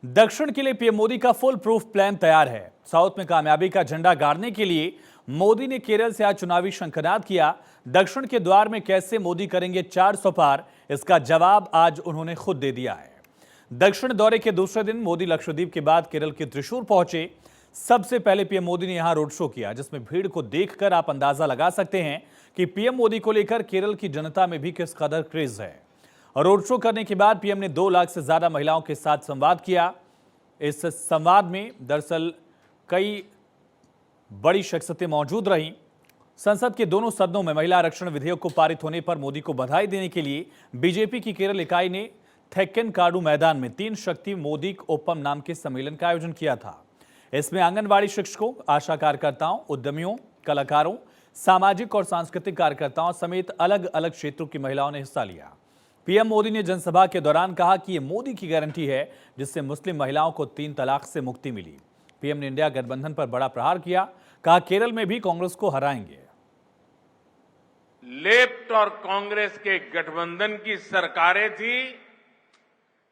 दक्षिण के लिए पीएम मोदी का फुल प्रूफ प्लान तैयार है। साउथ में कामयाबी का झंडा गाड़ने के लिए मोदी ने केरल से आज चुनावी शंखनाद किया। दक्षिण के द्वार में कैसे मोदी करेंगे 400 पार, इसका जवाब आज उन्होंने खुद दे दिया है। दक्षिण दौरे के दूसरे दिन मोदी लक्षद्वीप के बाद केरल के त्रिशूर पहुंचे। सबसे पहले पीएम मोदी ने यहां रोड शो किया, जिसमें भीड़ को देखकर आप अंदाजा लगा सकते हैं कि पीएम मोदी को लेकर केरल की जनता में भी किस कदर क्रेज है। रोड शो करने के बाद पीएम ने 2 लाख से ज्यादा महिलाओं के साथ संवाद किया। इस संवाद में दरअसल कई बड़ी शख्सियतें मौजूद रहीं। संसद के दोनों सदनों में महिला आरक्षण विधेयक को पारित होने पर मोदी को बधाई देने के लिए बीजेपी की केरल इकाई ने थेक्केनकाडु मैदान में 3 शक्ति मोदी ओपम नाम के सम्मेलन का आयोजन किया था। इसमें आंगनबाड़ी शिक्षकों, आशा कार्यकर्ताओं, उद्यमियों, कलाकारों, सामाजिक और सांस्कृतिक कार्यकर्ताओं समेत अलग अलग क्षेत्रों की महिलाओं ने हिस्सा लिया। पीएम मोदी ने जनसभा के दौरान कहा कि यह मोदी की गारंटी है, जिससे मुस्लिम महिलाओं को 3 तलाक से मुक्ति मिली। पीएम ने इंडिया गठबंधन पर बड़ा प्रहार किया, कहा केरल में भी कांग्रेस को हराएंगे। लेफ्ट और कांग्रेस के गठबंधन की सरकारें थी,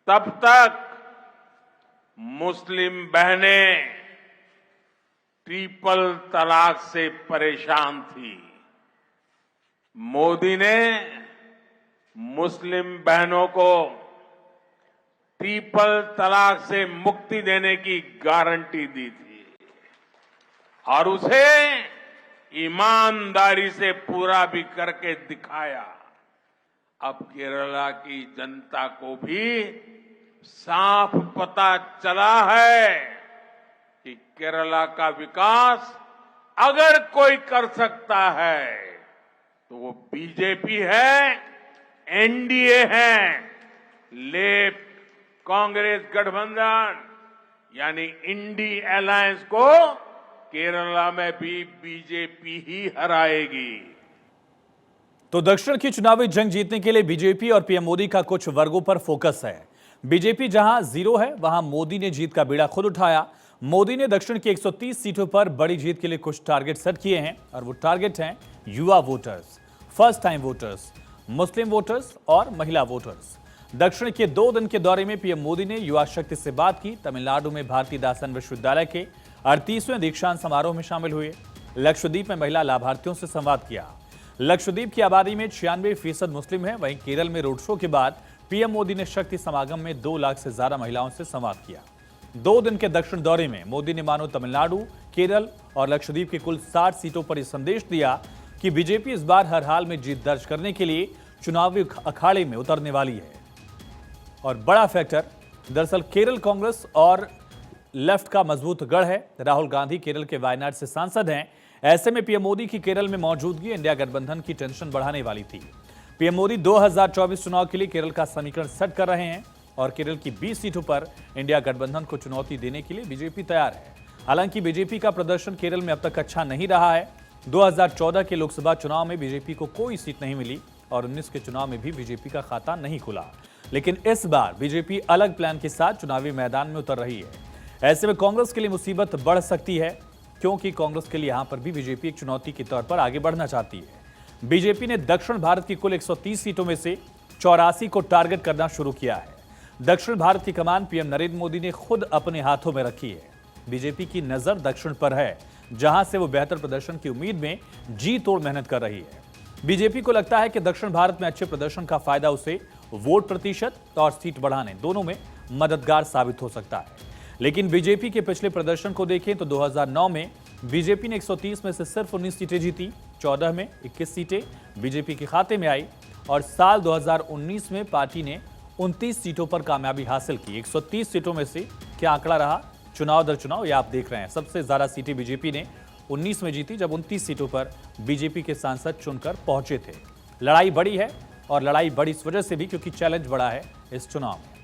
तब तक मुस्लिम बहनें ट्रिपल तलाक से परेशान थी। मोदी ने मुस्लिम बहनों को ट्रिपल तलाक से मुक्ति देने की गारंटी दी थी और उसे ईमानदारी से पूरा भी करके दिखाया। अब केरला की जनता को भी साफ पता चला है कि केरला का विकास अगर कोई कर सकता है तो वो बीजेपी है, एनडीए है। लेफ्ट कांग्रेस गठबंधन यानी इंडी अलायंस को केरला में भी बीजेपी ही हराएगी। तो दक्षिण की चुनावी जंग जीतने के लिए बीजेपी और पीएम मोदी का कुछ वर्गों पर फोकस है। बीजेपी जहां 0 है, वहां मोदी ने जीत का बीड़ा खुद उठाया। मोदी ने दक्षिण की 130 सीटों पर बड़ी जीत के लिए कुछ टारगेट सेट किए हैं और वो टारगेट हैं युवा वोटर्स, फर्स्ट टाइम वोटर्स, मुस्लिम वोटर्स और महिला वोटर्स। दक्षिण के 2 दिन के दौरे में पीएम मोदी ने युवा शक्ति से बात की। तमिलनाडु में भारती दासन विश्वविद्यालय के 38वें दीक्षांत समारोह में शामिल हुए। लक्षद्वीप में महिला लाभार्थियों से संवाद किया। लक्षद्वीप की आबादी में 96% मुस्लिम है। वहीं केरल में रोड शो के बाद पीएम मोदी ने शक्ति समागम में 2 लाख से ज्यादा महिलाओं से संवाद किया। 2 दिन के दक्षिण दौरे में मोदी ने मानो तमिलनाडु, केरल और लक्षद्वीप की कुल 60 सीटों पर यह संदेश दिया कि बीजेपी इस बार हर हाल में जीत दर्ज करने के लिए चुनावी अखाड़े में उतरने वाली है। और बड़ा फैक्टर दरअसल केरल कांग्रेस और लेफ्ट का मजबूत गढ़ है। राहुल गांधी केरल के वायनाड से सांसद हैं। ऐसे में पीएम मोदी की केरल में मौजूदगी इंडिया गठबंधन की टेंशन बढ़ाने वाली थी। पीएम मोदी 2024 चुनाव के लिए केरल का समीकरण सेट कर रहे हैं और केरल की 20 सीटों पर इंडिया गठबंधन को चुनौती देने के लिए बीजेपी तैयार है। हालांकि बीजेपी का प्रदर्शन केरल में अब तक अच्छा नहीं रहा है। 2014 के लोकसभा चुनाव में बीजेपी को कोई सीट नहीं मिली और 19 के चुनाव में भी बीजेपी का खाता नहीं खुला। लेकिन इस बार बीजेपी अलग प्लान के साथ चुनावी मैदान में उतर रही है। ऐसे में कांग्रेस के लिए मुसीबत बढ़ सकती है, क्योंकि कांग्रेस के लिए यहां पर भी बीजेपी एक चुनौती के तौर पर आगे बढ़ना चाहती है। बीजेपी ने दक्षिण भारत की कुल 130 सीटों में से 84 को टारगेट करना शुरू किया है। दक्षिण भारत की कमान पीएम नरेंद्र मोदी ने खुद अपने हाथों में रखी है। बीजेपी की नजर दक्षिण पर है, जहां से वो बेहतर प्रदर्शन की उम्मीद में जी तोड़ मेहनत कर रही है। बीजेपी को लगता है कि दक्षिण भारत में अच्छे प्रदर्शन का फायदा उसे वोट प्रतिशत और सीट बढ़ाने दोनों में मददगार साबित हो सकता है। लेकिन बीजेपी के पिछले प्रदर्शन को देखें तो 2009 में बीजेपी ने 130 में से सिर्फ 19 सीटें जीती, 14 में 21 सीटें बीजेपी के खाते में आई और साल 2019 में पार्टी ने 29 सीटों पर कामयाबी हासिल की। 130 सीटों में से क्या आंकड़ा रहा चुनाव दर चुनाव, ये आप देख रहे हैं। सबसे ज्यादा सीटें बीजेपी ने 19 में जीती, जब 29 सीटों पर बीजेपी के सांसद चुनकर पहुंचे थे। लड़ाई बड़ी है और लड़ाई बड़ी इस वजह से भी क्योंकि चैलेंज बड़ा है इस चुनाव में।